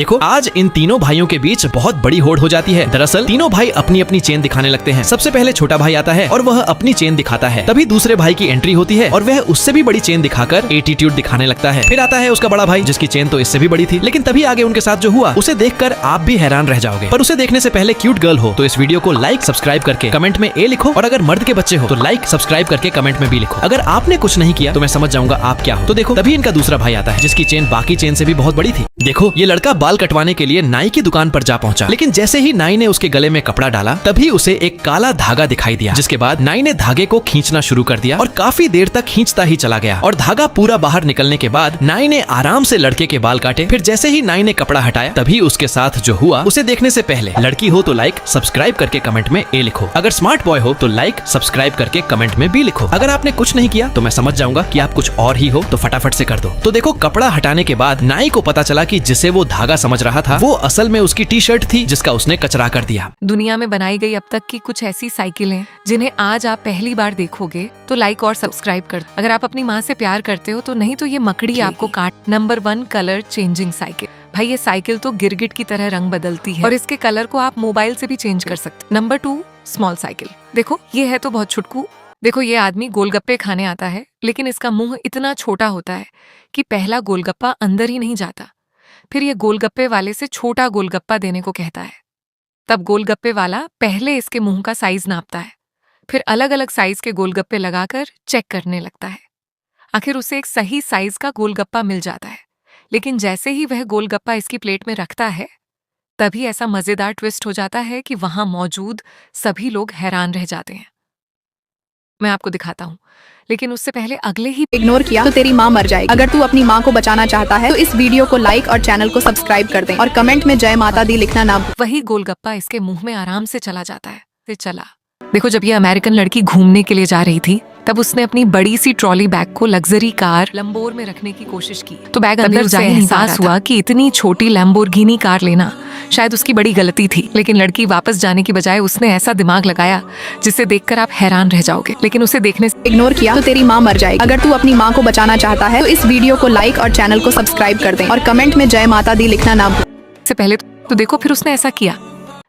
देखो आज इन तीनों भाइयों के बीच बहुत बड़ी होड़ हो जाती है। दरअसल तीनों भाई अपनी अपनी चेन दिखाने लगते हैं। सबसे पहले छोटा भाई आता है और वह अपनी चेन दिखाता है। तभी दूसरे भाई की एंट्री होती है और वह उससे भी बड़ी चेन दिखाकर एटीट्यूड दिखाने लगता है। फिर आता है उसका बड़ा भाई जिसकी चेन तो इससे भी बड़ी थी, लेकिन तभी आगे उनके साथ जो हुआ उसे देखकर आप भी हैरान रह जाओगे। पर उसे देखने से पहले क्यूट गर्ल हो तो इस वीडियो को लाइक सब्सक्राइब करके कमेंट में ए लिखो, और अगर मर्द के बच्चे हो तो लाइक सब्सक्राइब करके कमेंट में भी लिखो। अगर आपने कुछ नहीं किया तो मैं समझ जाऊंगा आप क्या हो। तो देखो तभी इनका दूसरा भाई आता है जिसकी चेन बाकी चेन से भी बहुत बड़ी थी। देखो ये लड़का बाल कटवाने के लिए नाई की दुकान पर जा पहुंचा, लेकिन जैसे ही नाई ने उसके गले में कपड़ा डाला तभी उसे एक काला धागा दिखाई दिया। जिसके बाद नाई ने धागे को खींचना शुरू कर दिया और काफी देर तक खींचता ही चला गया और धागा पूरा बाहर निकलने के बाद नाई ने आराम से लड़के के बाल काटे। फिर जैसे ही नाई ने कपड़ा हटाया तभी उसके साथ जो हुआ उसे देखने से पहले लड़की हो तो लाइक सब्सक्राइब करके कमेंट में ए लिखो। अगर स्मार्ट बॉय हो तो लाइक सब्सक्राइब करके कमेंट में बी लिखो। अगर आपने कुछ नहीं किया तो मैं समझ जाऊंगा कि आप कुछ और ही हो, तो फटाफट से कर दो। तो देखो कपड़ा हटाने के बाद नाई को पता चला कि जिसे वो धागा समझ रहा था वो असल में उसकी टी शर्ट थी जिसका उसने कचरा कर दिया। दुनिया में बनाई गई अब तक की कुछ ऐसी साइकिलें जिन्हें आज आप पहली बार देखोगे तो लाइक और सब्सक्राइब कर दो। अगर आप अपनी माँ से प्यार करते हो तो नहीं तो ये मकड़ी आपको काट। Number 1 colour changing cycle. भाई ये साइकिल तो गिरगिट की तरह रंग बदलती है और इसके कलर को आप मोबाइल से भी चेंज कर सकते। Number 2 small cycle. देखो ये है तो बहुत छुटकू। देखो ये आदमी गोलगप्पे खाने आता है, लेकिन इसका मुंह इतना छोटा होता है कि पहला गोलगप्पा अंदर ही नहीं जाता। फिर ये गोलगप्पे वाले से छोटा गोलगप्पा देने को कहता है। तब गोलगप्पे वाला पहले इसके मुंह का साइज नापता है, फिर अलग अलग साइज के गोलगप्पे लगाकर चेक करने लगता है। आखिर उसे एक सही साइज का गोलगप्पा मिल जाता है, लेकिन जैसे ही वह गोलगप्पा इसकी प्लेट में रखता है तभी ऐसा मजेदार ट्विस्ट हो जाता है कि वहां मौजूद सभी लोग हैरान रह जाते हैं। मैं आपको दिखाता हूँ, लेकिन उससे पहले अगले ही इग्नोर किया तो तेरी माँ मर जाएगी। अगर तू अपनी माँ को बचाना चाहता है तो इस वीडियो को लाइक और चैनल को सब्सक्राइब कर दे और कमेंट में जय माता दी लिखना ना भूल। वही गोलगप्पा इसके मुंह में आराम से चला जाता है। देखो जब ये अमेरिकन लड़की घूमने के लिए जा रही थी तब उसने अपनी बड़ी सी ट्रॉली बैग को लग्जरी कार लैम्बोर में रखने की कोशिश की, तो बैग अंदर जाए एहसास हुआ कि इतनी छोटी लैम्बोर्गिनी कार लेना शायद उसकी बड़ी गलती थी। लेकिन लड़की वापस जाने की बजाय उसने ऐसा दिमाग लगाया जिसे देखकर आप हैरान रह जाओगे, लेकिन उसे देखने से इग्नोर किया तो तेरी माँ मर जाएगी। अगर तू अपनी माँ को बचाना चाहता है तो इस वीडियो को लाइक और चैनल को सब्सक्राइब कर दे और कमेंट में जय माता दी लिखना ना भूल। से पहले तो देखो फिर उसने ऐसा किया।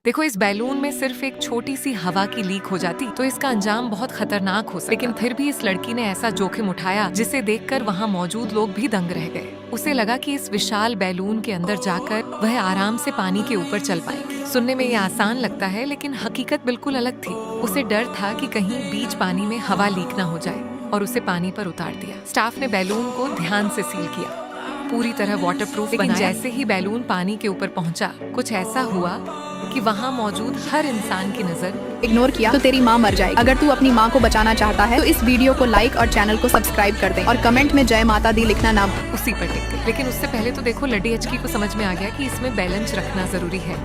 देखो इस बैलून में सिर्फ एक छोटी सी हवा की लीक हो जाती तो इसका अंजाम बहुत खतरनाक हो सकता, लेकिन फिर भी इस लड़की ने ऐसा जोखिम उठाया जिसे देखकर वहाँ मौजूद लोग भी दंग रह गए। उसे लगा कि इस विशाल बैलून के अंदर जाकर वह आराम से पानी के ऊपर चल पाएगी। सुनने में ये आसान लगता है, लेकिन हकीकत बिल्कुल अलग थी। उसे डर था कि कहीं बीच पानी में हवा लीक ना हो जाए और उसे पानी पर उतार दिया। स्टाफ ने बैलून को ध्यान से सील किया, पूरी तरह वाटरप्रूफ बनाया। जैसे ही बैलून पानी के ऊपर पहुंचा कुछ ऐसा हुआ कि वहाँ मौजूद हर इंसान की नजर इग्नोर किया तो तेरी माँ मर जाएगी। अगर तू अपनी माँ को बचाना चाहता है तो इस वीडियो को लाइक और चैनल को सब्सक्राइब कर दे और कमेंट में जय माता दी लिखना ना भूल। उसी पर टिक गए। लेकिन उससे पहले तो देखो लड्डी हचकी को समझ में आ गया कि इसमें बैलेंस रखना जरूरी है।